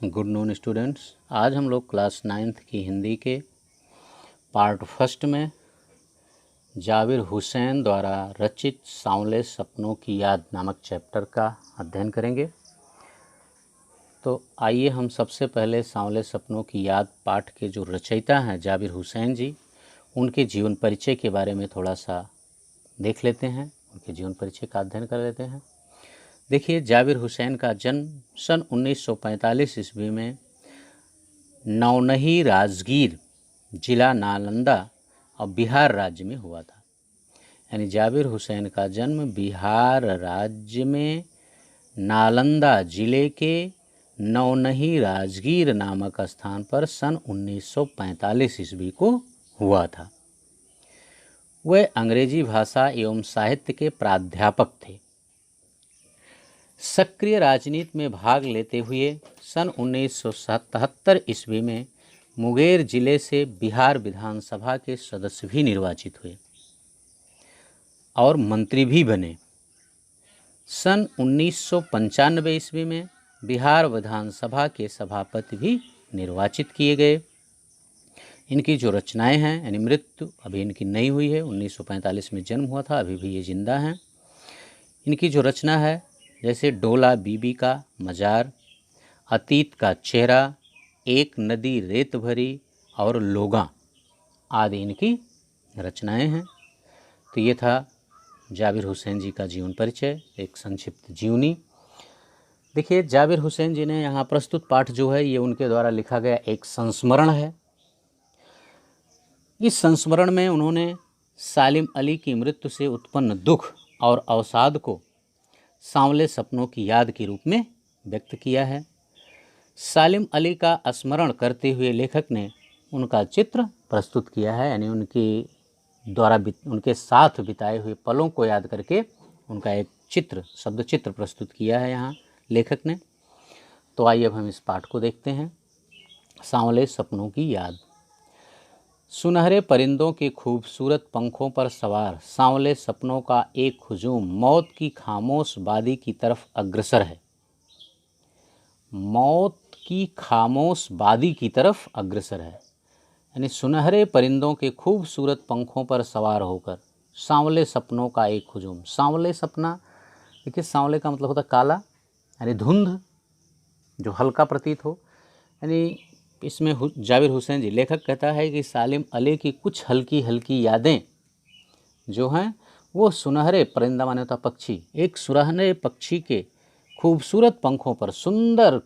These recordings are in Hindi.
Good noon students. आज हम लोग क्लास 9th की हिंदी के पार्ट फर्स्ट में जाबिर हुसैन द्वारा रचित सांवले सपनों की याद नामक चैप्टर का अध्ययन करेंगे। तो आइए हम सबसे पहले सांवले सपनों की याद पाठ के जो रचयिता हैं जाबिर हुसैन जी, उनके जीवन परिचय के बारे में थोड़ा सा देख लेते हैं, उनके जीवन परिचय का अध्ययन कर लेते हैं। देखिए, जाबिर हुसैन का जन्म सन 1945 ईस्वी में नौनही राजगीर जिला नालंदा और बिहार राज्य में हुआ था। यानी जाबिर हुसैन का जन्म बिहार राज्य में नालंदा जिले के नौनही राजगीर नामक स्थान पर सन 1945 ईस्वी को हुआ था। वह अंग्रेजी भाषा एवं साहित्य के प्राध्यापक थे। सक्रिय राजनीति में भाग लेते हुए सन 1977 ईस्वी में मुंगेर जिले से बिहार विधानसभा के सदस्य भी निर्वाचित हुए और मंत्री भी बने। सन 1995 ईस्वी में बिहार विधानसभा के सभापति भी निर्वाचित किए गए। इनकी जो रचनाएं हैं, यानी मृत्यु अभी इनकी नहीं हुई है, 1945 में जन्म हुआ था, अभी भी ये जिंदा हैं। इनकी जो रचना है, जैसे डोला बीबी का मजार, अतीत का चेहरा, एक नदी रेत भरी और लोगा आदि इनकी रचनाएं हैं। तो ये था जाबिर हुसैन जी का जीवन परिचय, एक संक्षिप्त जीवनी। देखिए, जाबिर हुसैन जी ने यहाँ प्रस्तुत पाठ जो है, ये उनके द्वारा लिखा गया एक संस्मरण है। इस संस्मरण में उन्होंने सालिम अली की मृत्यु से उत्पन्न दुख और अवसाद को सांवले सपनों की याद के रूप में व्यक्त किया है। सालिम अली का स्मरण करते हुए लेखक ने उनका चित्र प्रस्तुत किया है, यानी उनके साथ बिताए हुए पलों को याद करके उनका एक चित्र, शब्द चित्र प्रस्तुत किया है यहाँ लेखक ने। तो आइए अब हम इस पाठ को देखते हैं। सांवले सपनों की याद। सुनहरे परिंदों के खूबसूरत पंखों पर सवार सांवले सपनों का एक हुजूम मौत की खामोश वादी की तरफ अग्रसर है। मौत की खामोश वादी की तरफ अग्रसर है, यानी सुनहरे परिंदों के खूबसूरत पंखों पर सवार होकर सांवले सपनों का एक हुजूम। सांवले सपना, देखिए सांवले का मतलब होता काला, यानी धुंध जो हल्का प्रतीत हो। यानी इसमें जाबिर हुसैन जी, लेखक कहता है कि सालिम अली की कुछ हल्की हल्की यादें जो हैं वो सुनहरे परिंदा माने होता पक्षी, एक सुनहरे पक्षी के खूबसूरत पंखों पर, सुंदर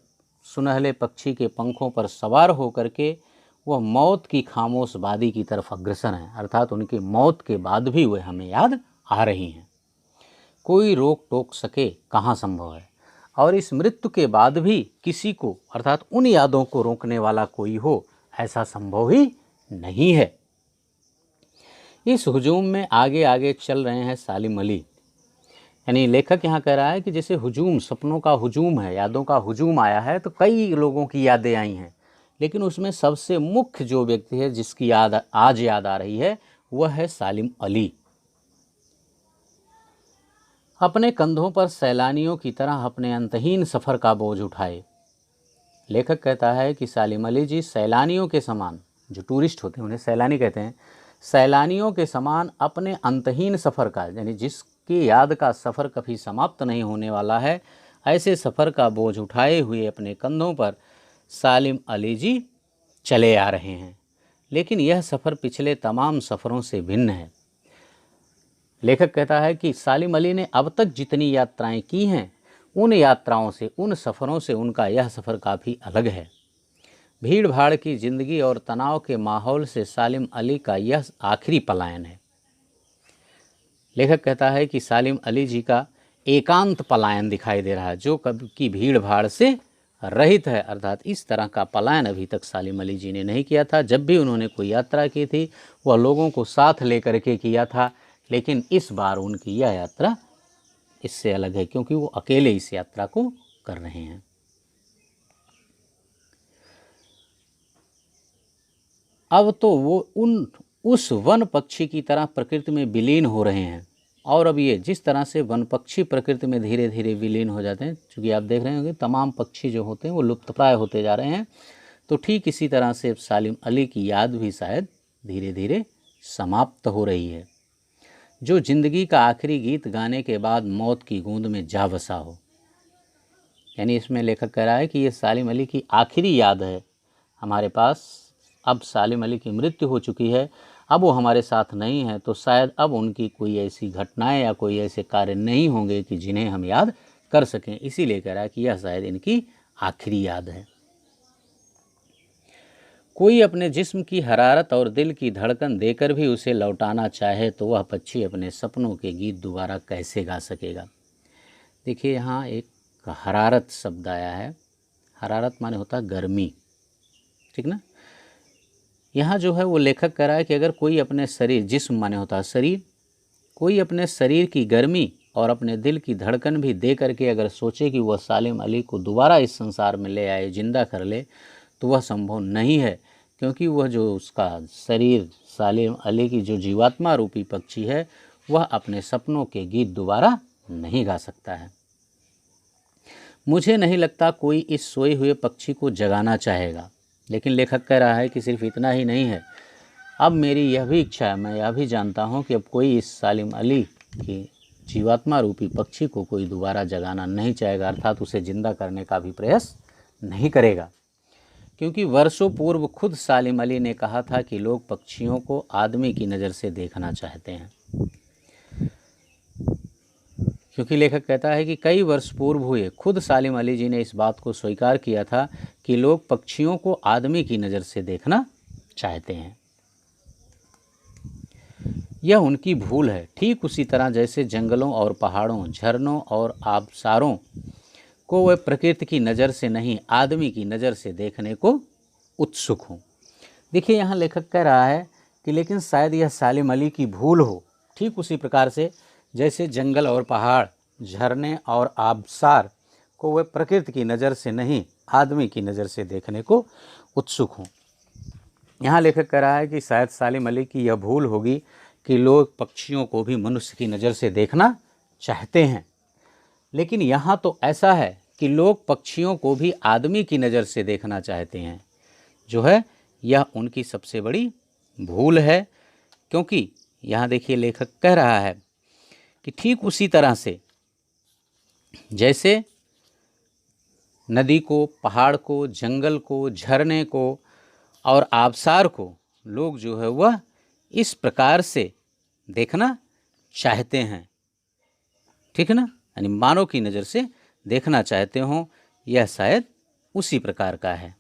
सुनहरे पक्षी के पंखों पर सवार होकर के वह मौत की खामोश वादी की तरफ अग्रसर हैं, अर्थात उनकी मौत के बाद भी वह हमें याद आ रही हैं। कोई रोक टोक सके कहाँ संभव है, और इस मृत्यु के बाद भी किसी को, अर्थात उन यादों को रोकने वाला कोई हो, ऐसा संभव ही नहीं है। इस हुजूम में आगे आगे चल रहे हैं सालिम अली। यानी लेखक यहाँ कह रहा है कि जैसे हुजूम, सपनों का हुजूम है, यादों का हुजूम आया है, तो कई लोगों की यादें आई हैं, लेकिन उसमें सबसे मुख्य जो व्यक्ति है जिसकी याद आज याद आ रही है, वह है सालिम अली। अपने कंधों पर सैलानियों की तरह अपने अंतहीन सफ़र का बोझ उठाए। लेखक कहता है कि सालिम अली जी सैलानियों के समान, जो टूरिस्ट होते हैं उन्हें सैलानी कहते हैं, सैलानियों के समान अपने अंतहीन सफ़र का, यानी जिसकी याद का सफ़र कभी समाप्त नहीं होने वाला है, ऐसे सफ़र का बोझ उठाए हुए अपने कंधों पर सालिम अली जी चले आ रहे हैं। लेकिन यह सफ़र पिछले तमाम सफ़रों से भिन्न है। लेखक कहता है कि सालिम अली ने अब तक जितनी यात्राएं की हैं, उन यात्राओं से, उन सफ़रों से उनका यह सफ़र काफ़ी अलग है। भीड़ भाड़ की ज़िंदगी और तनाव के माहौल से सालिम अली का यह आखिरी पलायन है। लेखक कहता है कि सालिम अली जी का एकांत पलायन दिखाई दे रहा है, जो कभी की भीड़ भाड़ से रहित है, अर्थात इस तरह का पलायन अभी तक सालिम अली जी ने नहीं किया था। जब भी उन्होंने कोई यात्रा की थी, वह लोगों को साथ लेकर के किया था, लेकिन इस बार उनकी यह यात्रा इससे अलग है, क्योंकि वो अकेले इस यात्रा को कर रहे हैं। अब तो वो उस वन पक्षी की तरह प्रकृति में विलीन हो रहे हैं और अब ये जिस तरह से वन पक्षी प्रकृति में धीरे धीरे विलीन हो जाते हैं, चूँकि आप देख रहे होंगे तमाम पक्षी जो होते हैं वो लुप्तप्राय होते जा रहे हैं, तो ठीक इसी तरह से सालिम अली की याद भी शायद धीरे धीरे समाप्त हो रही है, जो जिंदगी का आखिरी गीत गाने के बाद मौत की गूंद में जा बसा हो। यानी इसमें लेखक कह रहा है कि ये सालिम अली की आखिरी याद है हमारे पास। अब सालिम अली की मृत्यु हो चुकी है, अब वो हमारे साथ नहीं है, तो शायद अब उनकी कोई ऐसी घटनाएं या कोई ऐसे कार्य नहीं होंगे कि जिन्हें हम याद कर सकें। इसीलिए कह रहा है कि यह शायद इनकी आखिरी याद है। कोई अपने जिस्म की हरारत और दिल की धड़कन देकर भी उसे लौटाना चाहे तो वह पक्षी अपने सपनों के गीत दोबारा कैसे गा सकेगा। देखिए यहाँ एक हरारत शब्द आया है। हरारत माने होता है गर्मी, ठीक ना। यहाँ जो है वो लेखक कह रहा है कि अगर कोई अपने शरीर, जिस्म माने होता है शरीर, कोई अपने शरीर की गर्मी और अपने दिल की धड़कन भी दे करके अगर सोचे कि वह सालिम अली को दोबारा इस संसार में ले आए, जिंदा कर ले, तो वह संभव नहीं है, क्योंकि वह जो उसका शरीर सालिम अली की जो जीवात्मा रूपी पक्षी है वह अपने सपनों के गीत दोबारा नहीं गा सकता है। मुझे नहीं लगता कोई इस सोए हुए पक्षी को जगाना चाहेगा। लेकिन लेखक कह रहा है कि सिर्फ इतना ही नहीं है, अब मेरी यह भी इच्छा है, मैं यह भी जानता हूँ कि अब कोई इस सालिम अली की जीवात्मा रूपी पक्षी को कोई दोबारा जगाना नहीं चाहेगा, अर्थात उसे जिंदा करने का भी प्रयास नहीं करेगा, क्योंकि वर्षों पूर्व खुद सालिम अली ने कहा था कि लोग पक्षियों को आदमी की नज़र से देखना चाहते हैं। क्योंकि लेखक कहता है कि कई वर्ष पूर्व हुए खुद सालिम अली जी ने इस बात को स्वीकार किया था कि लोग पक्षियों को आदमी की नज़र से देखना चाहते हैं। यह उनकी भूल है, ठीक उसी तरह जैसे जंगलों और पहाड़ों, झरनों और आबशारों को वे प्रकृति की नज़र से नहीं आदमी की नज़र से देखने को उत्सुक हों। देखिए यहाँ लेखक कह रहा है कि लेकिन शायद यह सालिम अली की भूल हो, ठीक उसी प्रकार से जैसे जंगल और पहाड़, झरने और आबशार को वे प्रकृति की नज़र से नहीं आदमी की नज़र से देखने को उत्सुक हों। यहाँ लेखक कह रहा है कि शायद सालिम अली की यह भूल होगी कि लोग पक्षियों को भी मनुष्य की नज़र से देखना चाहते हैं, लेकिन यहाँ तो ऐसा है कि लोग पक्षियों को भी आदमी की नज़र से देखना चाहते हैं, जो है यह उनकी सबसे बड़ी भूल है। क्योंकि यहाँ देखिए लेखक कह रहा है कि ठीक उसी तरह से जैसे नदी को, पहाड़ को, जंगल को, झरने को और आबशार को लोग जो है वह इस प्रकार से देखना चाहते हैं, ठीक है ना, यानी मानव की नज़र से देखना चाहते हों, यह शायद उसी प्रकार का है।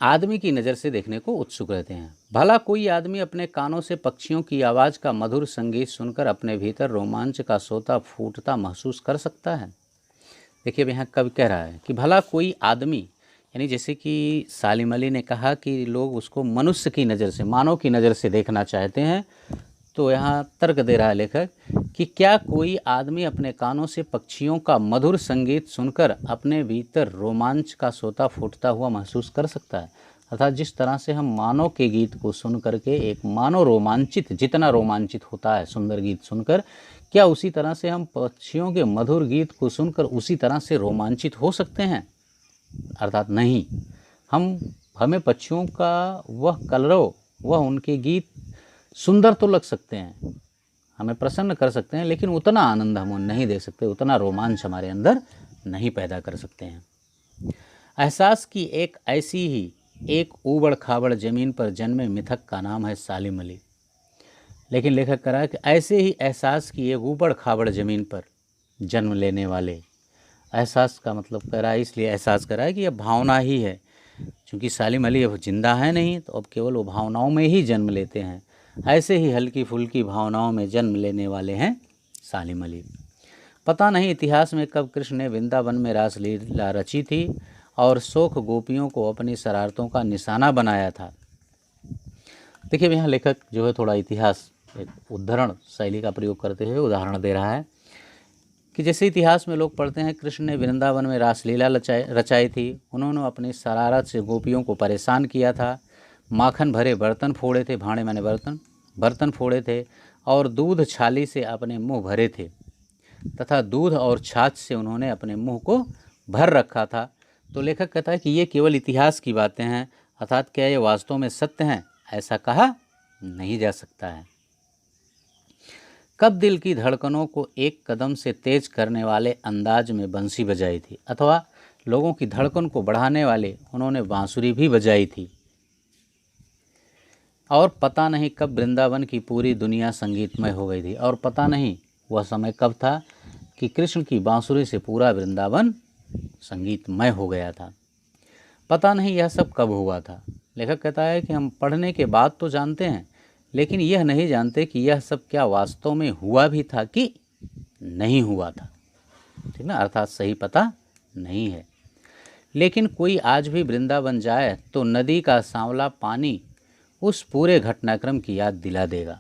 आदमी की नज़र से देखने को उत्सुक रहते हैं। भला कोई आदमी अपने कानों से पक्षियों की आवाज़ का मधुर संगीत सुनकर अपने भीतर रोमांच का सोता फूटता महसूस कर सकता है। देखिए अब यहाँ कवि कह रहा है कि भला कोई आदमी, यानी जैसे कि सालिम अली ने कहा कि लोग उसको मनुष्य की नज़र से, मानव की नज़र से देखना चाहते हैं, तो यहाँ तर्क दे रहा है लेखक कि क्या कोई आदमी अपने कानों से पक्षियों का मधुर संगीत सुनकर अपने भीतर रोमांच का सोता फूटता हुआ महसूस कर सकता है। अर्थात जिस तरह से हम मानव के गीत को सुन करके एक मानव रोमांचित, जितना रोमांचित होता है सुंदर गीत सुनकर, क्या उसी तरह से हम पक्षियों के मधुर गीत को सुनकर उसी तरह से रोमांचित हो सकते हैं? अर्थात नहीं। हमें पक्षियों का वह कलरव, वह उनके गीत सुंदर तो लग सकते हैं, हमें प्रसन्न कर सकते हैं, लेकिन उतना आनंद हम नहीं दे सकते, उतना रोमांच हमारे अंदर नहीं पैदा कर सकते हैं। एहसास की एक ऐसी ही एक ऊबड़ खाबड़ ज़मीन पर जन्मे मिथक का नाम है सालिम अली। लेकिन लेखक कह रहा है कि ऐसे ही एहसास की एक ऊबड़ खाबड़ ज़मीन पर जन्म लेने वाले, एहसास का मतलब कह रहा है, इसलिए एहसास कर रहा है कि यह भावना ही है, क्योंकि सालिम अली अब जिंदा है नहीं, तो अब केवल वो भावनाओं में ही जन्म लेते हैं। ऐसे ही हल्की फुल्की भावनाओं में जन्म लेने वाले हैं सालिम अली। पता नहीं इतिहास में कब कृष्ण ने वृंदावन में रासलीला रची थी और शोक गोपियों को अपनी शरारतों का निशाना बनाया था। देखिए यहाँ लेखक जो है थोड़ा इतिहास, एक उद्धरण शैली का प्रयोग करते हुए उदाहरण दे रहा है कि जैसे इतिहास में लोग पढ़ते हैं कृष्ण ने वृंदावन में रासलीला रचाई थी, उन्होंने अपनी शरारत से गोपियों को परेशान किया था, माखन भरे बर्तन फोड़े थे, भांडे माने बर्तन, बर्तन फोड़े थे, और दूध छाली से अपने मुंह भरे थे, तथा दूध और छाछ से उन्होंने अपने मुंह को भर रखा था। तो लेखक कहता है कि ये केवल इतिहास की बातें हैं, अर्थात क्या ये वास्तव में सत्य हैं, ऐसा कहा नहीं जा सकता है। कब दिल की धड़कनों को एक कदम से तेज करने वाले अंदाज में बंसी बजाई थी, अथवा लोगों की धड़कन को बढ़ाने वाले उन्होंने बांसुरी भी बजाई थी। और पता नहीं कब वृंदावन की पूरी दुनिया संगीतमय हो गई थी, और पता नहीं वह समय कब था कि कृष्ण की बांसुरी से पूरा वृंदावन संगीतमय हो गया था। पता नहीं यह सब कब हुआ था। लेखक कहता है कि हम पढ़ने के बाद तो जानते हैं, लेकिन यह नहीं जानते कि यह सब क्या वास्तव में हुआ भी था कि नहीं हुआ था। ठीक ना, अर्थात सही पता नहीं है। लेकिन कोई आज भी वृंदावन जाए तो नदी का सांवला पानी उस पूरे घटनाक्रम की याद दिला देगा।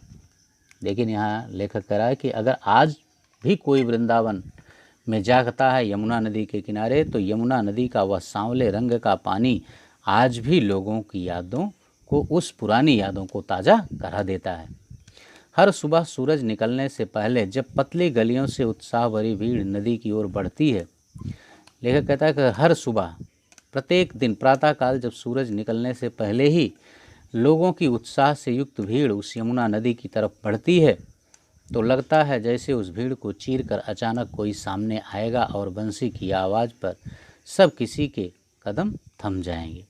लेकिन यहाँ लेखक कह रहा है कि अगर आज भी कोई वृंदावन में जागता है यमुना नदी के किनारे, तो यमुना नदी का वह सांवले रंग का पानी आज भी लोगों की यादों को, उस पुरानी यादों को ताज़ा करा देता है। हर सुबह सूरज निकलने से पहले जब पतली गलियों से उत्साह भरी भीड़ नदी की ओर बढ़ती है, लेखक कहता है कि हर सुबह प्रत्येक दिन प्रातःकाल जब सूरज निकलने से पहले ही लोगों की उत्साह से युक्त भीड़ उस यमुना नदी की तरफ बढ़ती है, तो लगता है जैसे उस भीड़ को चीर कर अचानक कोई सामने आएगा और बंसी की आवाज़ पर सब किसी के कदम थम जाएंगे।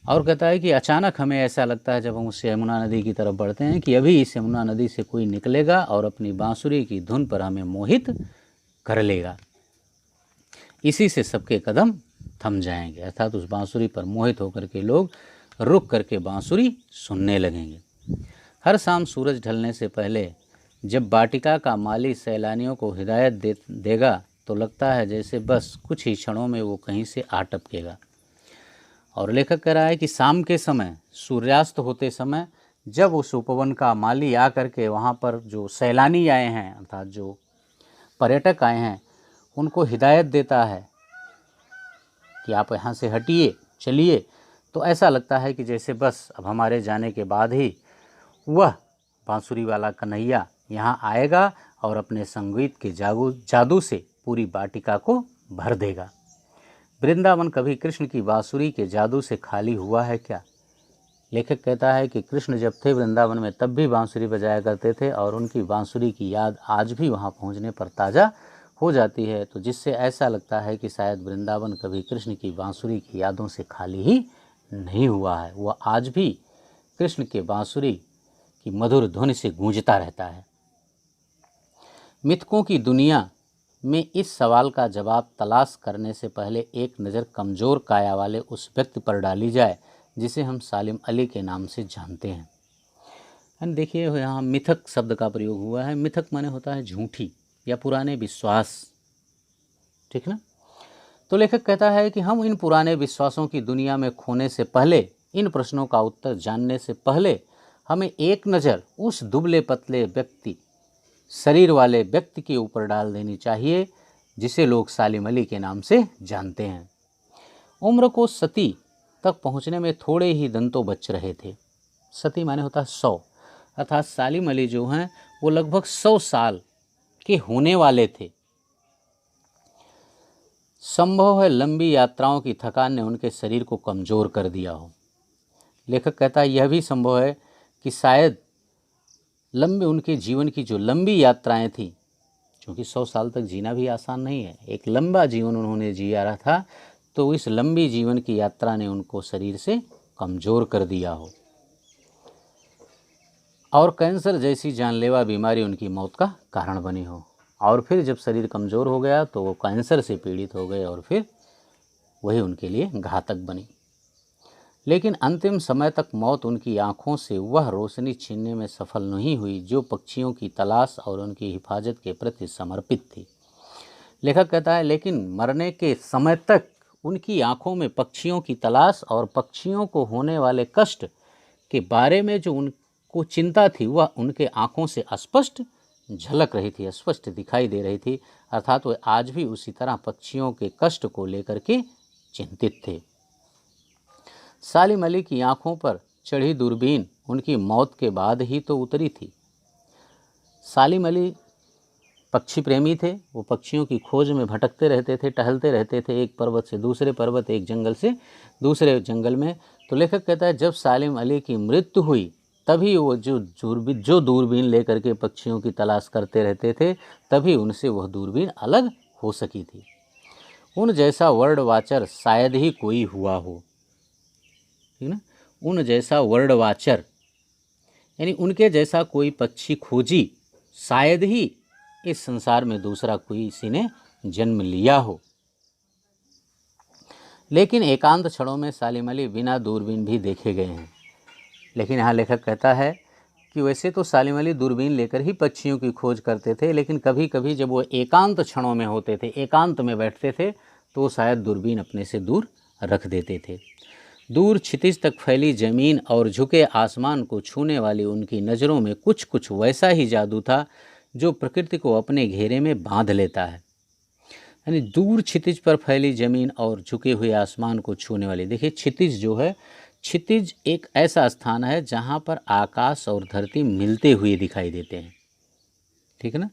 और कहता है कि अचानक हमें ऐसा लगता है जब हम उस यमुना नदी की तरफ बढ़ते हैं कि अभी इस यमुना नदी से कोई निकलेगा और अपनी बांसुरी की धुन पर हमें मोहित कर लेगा। इसी से सबके कदम थम जाएंगे, अर्थात उस बांसुरी पर मोहित होकर के लोग रुक करके बांसुरी सुनने लगेंगे। हर शाम सूरज ढलने से पहले जब वाटिका का माली सैलानियों को हिदायत देगा, तो लगता है जैसे बस कुछ ही क्षणों में वो कहीं से आ टपकेगा। और लेखक कह रहा है कि शाम के समय, सूर्यास्त होते समय, जब उस उपवन का माली आ करके वहाँ पर जो सैलानी आए हैं, अर्थात जो पर्यटक आए हैं, उनको हिदायत देता है कि आप यहाँ से हटिए, चलिए, तो ऐसा लगता है कि जैसे बस अब हमारे जाने के बाद ही वह बांसुरी वाला कन्हैया यहाँ आएगा और अपने संगीत के जादू से पूरी वाटिका को भर देगा। वृंदावन कभी कृष्ण की बांसुरी के जादू से खाली हुआ है क्या? लेखक कहता है कि कृष्ण जब थे वृंदावन में तब भी बांसुरी बजाया करते थे, और उनकी बांसुरी की याद आज भी वहाँ पहुँचने पर ताज़ा हो जाती है, तो जिससे ऐसा लगता है कि शायद वृंदावन कभी कृष्ण की बांसुरी की यादों से खाली ही नहीं हुआ है। वह आज भी कृष्ण के बांसुरी की मधुर धुन से गूंजता रहता है। मिथकों की दुनिया में इस सवाल का जवाब तलाश करने से पहले एक नज़र कमज़ोर काया वाले उस व्यक्ति पर डाली जाए जिसे हम सालिम अली के नाम से जानते हैं। एंड देखिए यहाँ मिथक शब्द का प्रयोग हुआ है। मिथक माने होता है झूठी या पुराने विश्वास, ठीक ना। तो लेखक कहता है कि हम इन पुराने विश्वासों की दुनिया में खोने से पहले, इन प्रश्नों का उत्तर जानने से पहले, हमें एक नज़र उस दुबले पतले व्यक्ति, शरीर वाले व्यक्ति के ऊपर डाल देनी चाहिए जिसे लोग सालिम अली के नाम से जानते हैं। उम्र को सती तक पहुंचने में थोड़े ही दिन तो बच रहे थे। सती माने होता है 100, अर्थात सालिम अली जो हैं वो लगभग 100 साल के होने वाले थे। संभव है लंबी यात्राओं की थकान ने उनके शरीर को कमज़ोर कर दिया हो। लेखक कहता है यह भी संभव है कि शायद उनके जीवन की जो लंबी यात्राएं थी, क्योंकि 100 साल तक जीना भी आसान नहीं है, एक लंबा जीवन उन्होंने जिया रहा था, तो इस लंबी जीवन की यात्रा ने उनको शरीर से कमज़ोर कर दिया हो और कैंसर जैसी जानलेवा बीमारी उनकी मौत का कारण बनी हो। और फिर जब शरीर कमज़ोर हो गया तो वो कैंसर से पीड़ित हो गए और फिर वही उनके लिए घातक बनी। लेकिन अंतिम समय तक मौत उनकी आँखों से वह रोशनी छीनने में सफल नहीं हुई जो पक्षियों की तलाश और उनकी हिफाजत के प्रति समर्पित थी। लेखक कहता है लेकिन मरने के समय तक उनकी आँखों में पक्षियों की तलाश और पक्षियों को होने वाले कष्ट के बारे में जो उनको चिंता थी वह उनके आँखों से स्पष्ट झलक रही थी, स्पष्ट दिखाई दे रही थी। अर्थात वे आज भी उसी तरह पक्षियों के कष्ट को लेकर के चिंतित थे। सालिम अली की आंखों पर चढ़ी दूरबीन उनकी मौत के बाद ही तो उतरी थी। सालिम अली पक्षी प्रेमी थे, वो पक्षियों की खोज में भटकते रहते थे, टहलते रहते थे, एक पर्वत से दूसरे पर्वत, एक जंगल से दूसरे जंगल में। तो लेखक कहता है जब सालिम अली की मृत्यु हुई तभी वो जो दूरबीन लेकर के पक्षियों की तलाश करते रहते थे, तभी उनसे वह दूरबीन अलग हो सकी थी। उन जैसा वर्ड वाचर शायद ही कोई हुआ हो, ठीक ना। उन जैसा वर्ड वाचर यानी उनके जैसा कोई पक्षी खोजी शायद ही इस संसार में दूसरा कोई किसी ने जन्म लिया हो। लेकिन एकांत क्षणों में सालिम अली बिना दूरबीन भी देखे गए हैं। लेकिन यहाँ लेखक कहता है कि वैसे तो सालिम अली दूरबीन लेकर ही पक्षियों की खोज करते थे, लेकिन कभी कभी जब वो एकांत क्षणों में होते थे, एकांत में बैठते थे, तो शायद दूरबीन अपने से दूर रख देते थे। दूर क्षितिज तक फैली जमीन और झुके आसमान को छूने वाली उनकी नज़रों में कुछ कुछ वैसा ही जादू था जो प्रकृति को अपने घेरे में बांध लेता है। यानी दूर क्षितिज पर फैली जमीन और झुके हुए आसमान को छूने वाली, देखिए क्षितिज जो है, क्षितिज एक ऐसा स्थान है जहाँ पर आकाश और धरती मिलते हुए दिखाई देते हैं, ठीक है ना।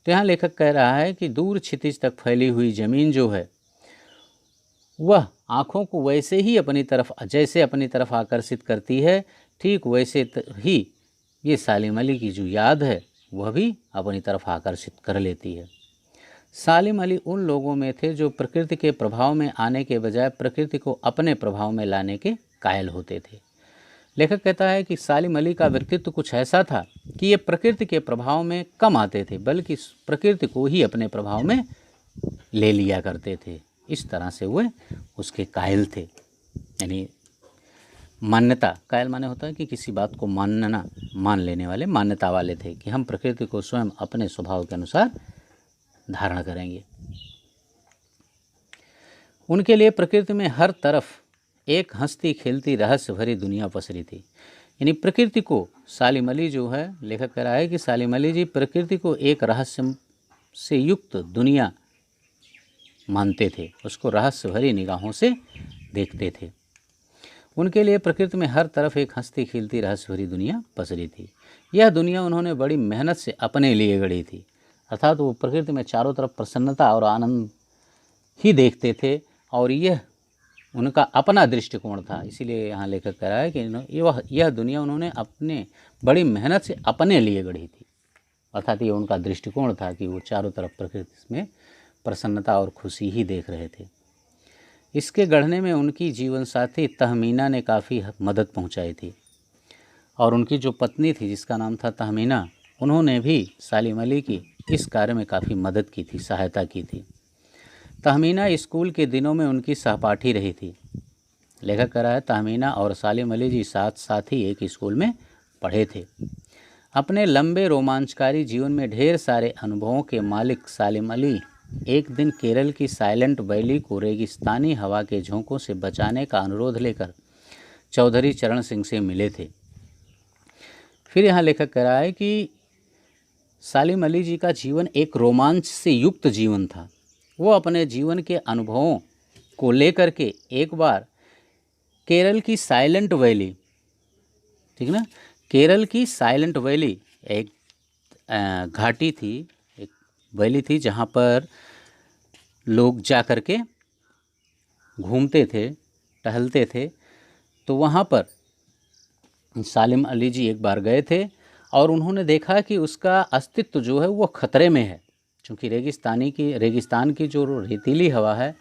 तो यहाँ लेखक कह रहा है कि दूर क्षितिज तक फैली हुई जमीन जो है वह आँखों को वैसे ही अपनी तरफ, जैसे अपनी तरफ आकर्षित करती है, ठीक वैसे ही ये सालिम अली की जो याद है वह भी अपनी तरफ आकर्षित कर लेती है। सालिम अली उन लोगों में थे जो प्रकृति के प्रभाव में आने के बजाय प्रकृति को अपने प्रभाव में लाने के कायल होते थे। लेखक कहता है कि सालिम अली का व्यक्तित्व कुछ ऐसा था कि ये प्रकृति के प्रभाव में कम आते थे, बल्कि प्रकृति को ही अपने प्रभाव में ले लिया करते थे। इस तरह से वे उसके कायल थे। यानी मान्यता, कायल माने होता है कि किसी बात को मानना, मान लेने वाले, मान्यता वाले थे कि हम प्रकृति को स्वयं अपने स्वभाव के अनुसार धारण करेंगे। उनके लिए प्रकृति में हर तरफ एक हंसती खेलती रहस्य भरी दुनिया पसरी थी। यानी प्रकृति को सालिम अली जो है, लेखक कह रहा है कि सालिम अली जी प्रकृति को एक रहस्य से युक्त दुनिया मानते थे, उसको रहस्य भरी निगाहों से देखते थे। उनके लिए प्रकृति में हर तरफ एक हंसती खिलती रहस्य भरी दुनिया पसरी थी। यह दुनिया उन्होंने बड़ी मेहनत से अपने लिए गढ़ी थी, अर्थात वो प्रकृति में चारों तरफ प्रसन्नता और आनंद ही देखते थे, और यह उनका अपना दृष्टिकोण था। इसीलिए यहाँ लेखक कह रहा है कि यह दुनिया उन्होंने अपने बड़ी मेहनत से अपने लिए गढ़ी थी, अर्थात ये उनका दृष्टिकोण था कि वो चारों तरफ प्रकृति में प्रसन्नता और खुशी ही देख रहे थे। इसके गढ़ने में उनकी जीवन साथी तहमीना ने काफ़ी मदद पहुंचाई थी, और उनकी जो पत्नी थी जिसका नाम था तहमीना, उन्होंने भी सालिम अली की इस कार्य में काफ़ी मदद की थी, सहायता की थी। तहमीना स्कूल के दिनों में उनकी सहपाठी रही थी। लेखक कह रहा है तहमीना और सालिम अली जी साथ साथ ही एक स्कूल में पढ़े थे। अपने लंबे रोमांचकारी जीवन में ढेर सारे अनुभवों के मालिक सालिम अली एक दिन केरल की साइलेंट वैली को रेगिस्तानी हवा के झोंकों से बचाने का अनुरोध लेकर चौधरी चरण सिंह से मिले थे। फिर यहाँ लेखक कह रहा है कि सालिम अली जी का जीवन एक रोमांच से युक्त जीवन था। वो अपने जीवन के अनुभवों को लेकर के एक बार केरल की साइलेंट वैली, ठीक ना, केरल की साइलेंट वैली एक घाटी थी, एक वैली थी जहाँ पर लोग जा कर के घूमते थे, टहलते थे। तो वहाँ पर सालिम अली जी एक बार गए थे और उन्होंने देखा कि उसका अस्तित्व जो है वो खतरे में है, क्योंकि रेगिस्तान की जो रेतीली हवा है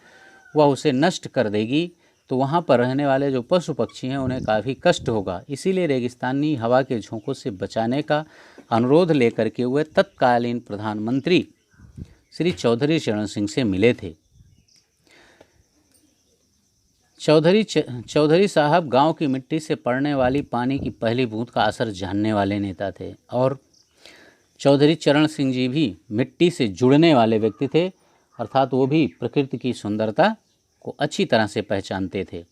वह उसे नष्ट कर देगी, तो वहाँ पर रहने वाले जो पशु पक्षी हैं उन्हें काफ़ी कष्ट होगा। इसीलिए रेगिस्तानी हवा के झोंकों से बचाने का अनुरोध लेकर के वे तत्कालीन प्रधानमंत्री श्री चौधरी चरण सिंह से मिले थे। चौधरी साहब गांव की मिट्टी से पड़ने वाली पानी की पहली बूंद का असर जानने वाले नेता थे, और चौधरी चरण सिंह जी भी मिट्टी से जुड़ने वाले व्यक्ति थे, अर्थात वो भी प्रकृति की सुंदरता को अच्छी तरह से पहचानते थे।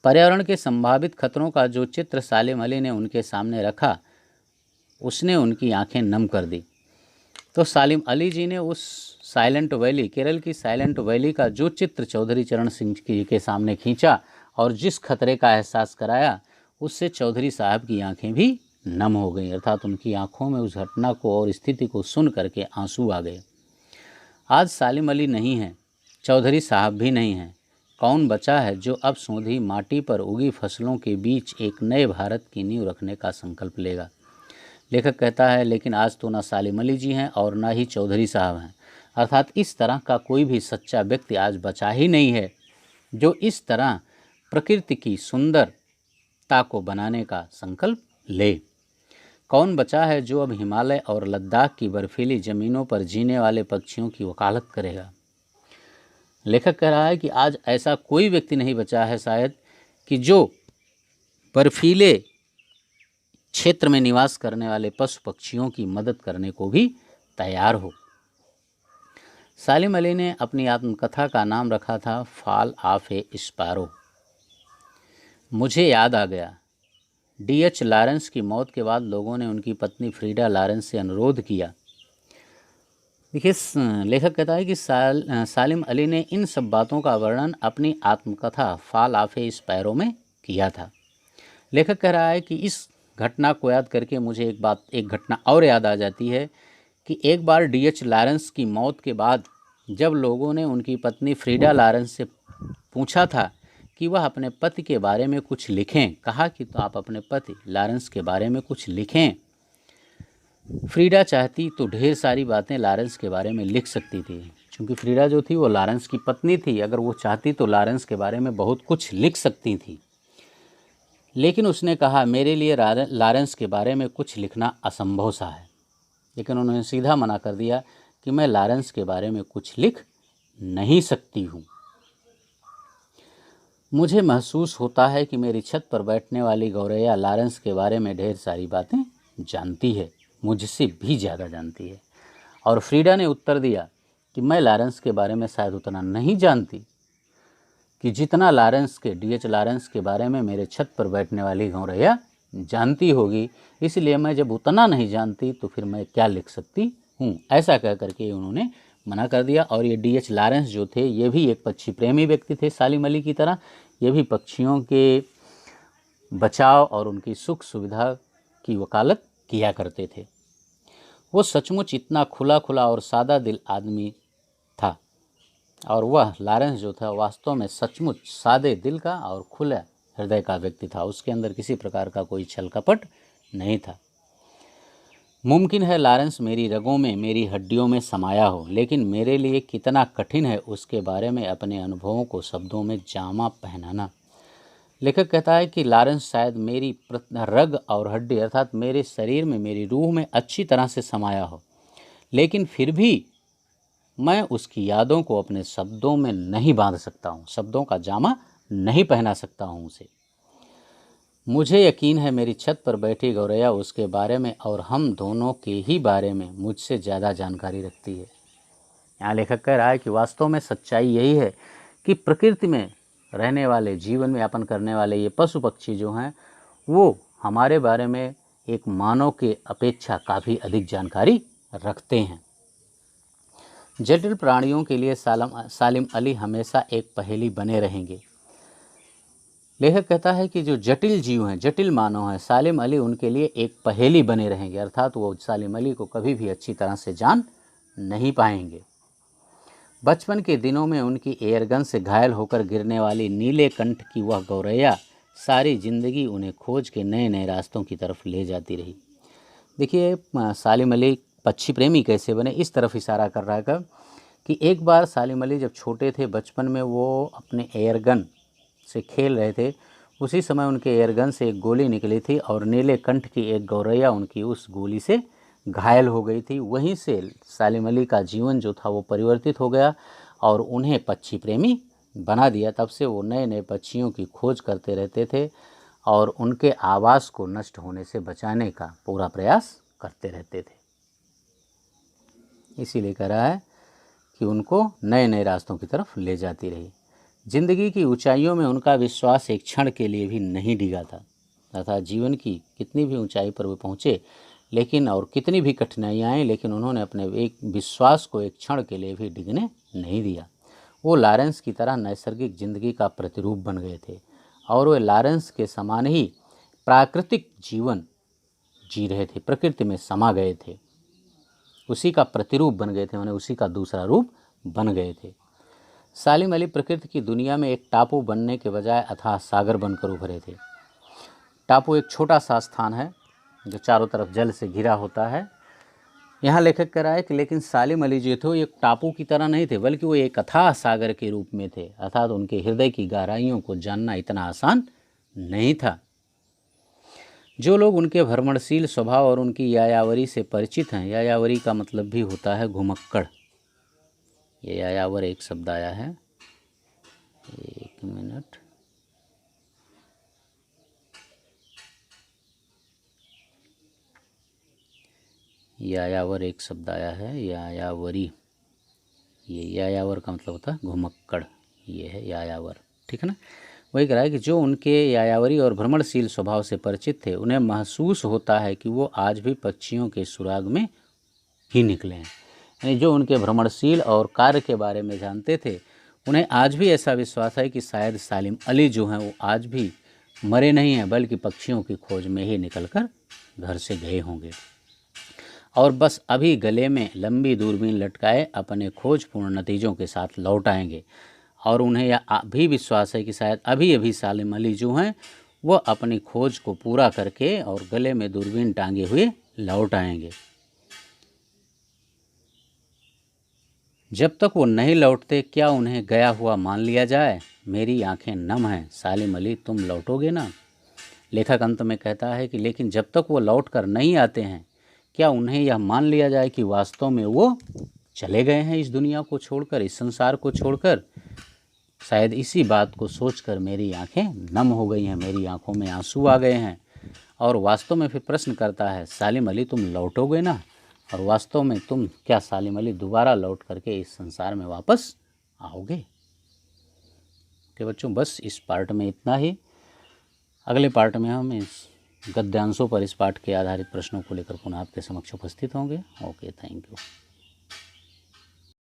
पर्यावरण के संभावित खतरों का जो चित्र सालिम अली ने उनके सामने रखा, उसने उनकी आंखें नम कर दी। तो सालिम अली जी ने उस साइलेंट वैली, केरल की साइलेंट वैली का जो चित्र चौधरी चरण सिंह जी के सामने खींचा और जिस खतरे का एहसास कराया उससे चौधरी साहब की आंखें भी नम हो गईं, अर्थात उनकी आंखों में उस घटना को और स्थिति को सुन करके आंसू आ गए। आज सालिम अली नहीं है, चौधरी साहब भी नहीं हैं। कौन बचा है जो अब सूंधी माटी पर उगी फसलों के बीच एक नए भारत की नींव रखने का संकल्प लेगा। लेखक कहता है, लेकिन आज तो ना सालिम अली जी हैं और ना ही चौधरी साहब हैं, अर्थात इस तरह का कोई भी सच्चा व्यक्ति आज बचा ही नहीं है जो इस तरह प्रकृति की सुंदरता को बनाने का संकल्प ले। कौन बचा है जो अब हिमालय और लद्दाख की बर्फीली ज़मीनों पर जीने वाले पक्षियों की वकालत करेगा। लेखक कह रहा है कि आज ऐसा कोई व्यक्ति नहीं बचा है शायद कि जो बर्फीले क्षेत्र में निवास करने वाले पशु पक्षियों की मदद करने को भी तैयार हो। सालिम अली ने अपनी आत्मकथा का नाम रखा था फॉल ऑफ ए स्पैरो। मुझे याद आ गया, D.H. लॉरेंस की मौत के बाद लोगों ने उनकी पत्नी फ्रीडा लॉरेंस से अनुरोध किया। देखिए, लेखक कहता है कि सालिम अली ने इन सब बातों का वर्णन अपनी आत्मकथा फॉल ऑफ ए स्पैरो में किया था। लेखक कह रहा है कि इस घटना को याद करके मुझे एक घटना और याद आ जाती है कि एक बार D.H. लॉरेंस की मौत के बाद जब लोगों ने उनकी पत्नी फ्रीडा लॉरेंस से पूछा था कि वह अपने पति के बारे में कुछ लिखें, कहा कि तो आप अपने पति लॉरेंस के बारे में कुछ लिखें। फ्रीडा चाहती तो ढेर सारी बातें लॉरेंस के बारे में लिख सकती थी, क्योंकि फ्रीडा जो थी वो लॉरेंस की पत्नी थी। अगर वो चाहती तो लॉरेंस के बारे में बहुत कुछ लिख सकती थी, लेकिन उसने कहा मेरे लिए लॉरेंस के बारे में कुछ लिखना असंभव सा है। लेकिन उन्होंने सीधा मना कर दिया कि मैं लॉरेंस के बारे में कुछ लिख नहीं सकती हूँ। मुझे महसूस होता है कि मेरी छत पर बैठने वाली गौरैया लॉरेंस के बारे में ढेर सारी बातें जानती है, मुझसे भी ज़्यादा जानती है। और फ्रीडा ने उत्तर दिया कि मैं लॉरेंस के बारे में शायद उतना नहीं जानती कि जितना लॉरेंस के D.H. लॉरेंस के बारे में मेरे छत पर बैठने वाली गौरैया जानती होगी, इसलिए मैं जब उतना नहीं जानती तो फिर मैं क्या लिख सकती हूँ। ऐसा कह करके उन्होंने मना कर दिया। और ये D.H. लॉरेंस जो थे ये भी एक पक्षी प्रेमी व्यक्ति थे, सालिम अली की तरह। ये भी पक्षियों के बचाव और उनकी सुख सुविधा की वकालत किया करते थे। वो सचमुच इतना खुला खुला और सादा दिल आदमी था, और वह लॉरेंस जो था वास्तव में सचमुच सादे दिल का और खुले हृदय का व्यक्ति था। उसके अंदर किसी प्रकार का कोई छल कपट नहीं था। मुमकिन है लॉरेंस मेरी रगों में, मेरी हड्डियों में समाया हो, लेकिन मेरे लिए कितना कठिन है उसके बारे में अपने अनुभवों को शब्दों में जामा पहनाना। लेखक कहता है कि लॉरेंस शायद मेरी रग और हड्डी अर्थात मेरे शरीर में, मेरी रूह में अच्छी तरह से समाया हो, लेकिन फिर भी मैं उसकी यादों को अपने शब्दों में नहीं बांध सकता हूँ, शब्दों का जामा नहीं पहना सकता हूँ उसे। मुझे यकीन है मेरी छत पर बैठी गौरैया उसके बारे में और हम दोनों के ही बारे में मुझसे ज़्यादा जानकारी रखती है। यहाँ लेखक कह रहा है कि वास्तव में सच्चाई यही है कि प्रकृति में रहने वाले, जीवन में यापन करने वाले ये पशु पक्षी जो हैं वो हमारे बारे में एक मानव के अपेक्षा काफ़ी अधिक जानकारी रखते हैं। जटिल प्राणियों के लिए सालिम अली हमेशा एक पहेली बने रहेंगे। लेखक कहता है कि जो जटिल जीव हैं, जटिल मानव हैं, सालिम अली उनके लिए एक पहेली बने रहेंगे, अर्थात वो सालिम अली को कभी भी अच्छी तरह से जान नहीं पाएंगे। बचपन के दिनों में उनकी एयरगन से घायल होकर गिरने वाली नीले कंठ की वह गौरैया सारी ज़िंदगी उन्हें खोज के नए नए रास्तों की तरफ ले जाती रही। देखिए, सालिम अली पक्षी प्रेमी कैसे बने, इस तरफ इशारा कर रहा है कि एक बार सालिम अली जब छोटे थे, बचपन में वो अपने एयरगन से खेल रहे थे। उसी समय उनके एयरगन से एक गोली निकली थी और नीले कंठ की एक गौरैया उनकी उस गोली से घायल हो गई थी। वहीं से सालिम अली का जीवन जो था वो परिवर्तित हो गया और उन्हें पक्षी प्रेमी बना दिया। तब से वो नए नए पक्षियों की खोज करते रहते थे और उनके आवास को नष्ट होने से बचाने का पूरा प्रयास करते रहते थे। इसीलिए कह रहा है कि उनको नए नए रास्तों की तरफ ले जाती रही। जिंदगी की ऊंचाइयों में उनका विश्वास एक क्षण के लिए भी नहीं डिगा था, अर्थात जीवन की कितनी भी ऊंचाई पर वे पहुँचे लेकिन और कितनी भी कठिनाइयाँ आईं, लेकिन उन्होंने अपने एक विश्वास को एक क्षण के लिए भी डिगने नहीं दिया। वो लॉरेंस की तरह नैसर्गिक ज़िंदगी का प्रतिरूप बन गए थे और वे लॉरेंस के समान ही प्राकृतिक जीवन जी रहे थे, प्रकृति में समा गए थे, उसी का प्रतिरूप बन गए थे, उन्हें उसी का दूसरा रूप बन गए थे। सालिम अली प्रकृति की दुनिया में एक टापू बनने के बजाय अथाह सागर बनकर उभरे थे। टापू एक छोटा सा स्थान है जो चारों तरफ जल से घिरा होता है। यहाँ लेखक कह रहा है कि लेकिन सालिम अली जो थे वो एक टापू की तरह नहीं थे, बल्कि वो एक अथाह सागर के रूप में थे, अर्थात उनके हृदय की गहराइयों को जानना इतना आसान नहीं था। जो लोग उनके भ्रमणशील स्वभाव और उनकी यायावरी से परिचित हैं, यायावरी का मतलब भी होता है घुमक्कड़। ये यायावर एक शब्द आया है, एक मिनट, यायावर एक शब्द आया है, यायावरी। ये यायावर का मतलब होता है घुमक्कड़, ये है यायावर, ठीक है ना। वही कह रहा है कि जो उनके यायावरी और भ्रमणशील स्वभाव से परिचित थे, उन्हें महसूस होता है कि वो आज भी पक्षियों के सुराग में ही निकले हैं। यानी जो उनके भ्रमणशील और कार्य के बारे में जानते थे, उन्हें आज भी ऐसा विश्वास है कि शायद सालिम अली जो हैं वो आज भी मरे नहीं हैं, बल्कि पक्षियों की खोज में ही निकलकर घर से गए होंगे और बस अभी गले में लंबी दूरबीन लटकाए अपने खोजपूर्ण नतीजों के साथ लौट आएंगे। और उन्हें यह भी विश्वास है कि शायद अभी अभी सालिम अली जो हैं वह अपनी खोज को पूरा करके और गले में दूरबीन टांगे हुए लौट आएंगे। जब तक वो नहीं लौटते क्या उन्हें गया हुआ मान लिया जाए? मेरी आंखें नम हैं, सालिम अली तुम लौटोगे ना? लेखक अंत में कहता है कि लेकिन जब तक वो लौट कर नहीं आते हैं, क्या उन्हें यह मान लिया जाए कि वास्तव में वो चले गए हैं इस दुनिया को छोड़कर, इस संसार को छोड़कर? शायद इसी बात को सोचकर मेरी आंखें नम हो गई हैं, मेरी आंखों में आंसू आ गए हैं। और वास्तव में फिर प्रश्न करता है, सालिम अली तुम लौटोगे ना? और वास्तव में तुम क्या सालिम अली दोबारा लौट करके इस संसार में वापस आओगे? तो बच्चों बस इस पार्ट में इतना ही। अगले पार्ट में हम इस गद्यांशों पर इस पाठ के आधारित प्रश्नों को लेकर पुनः आपके समक्ष उपस्थित होंगे। Okay, thank you.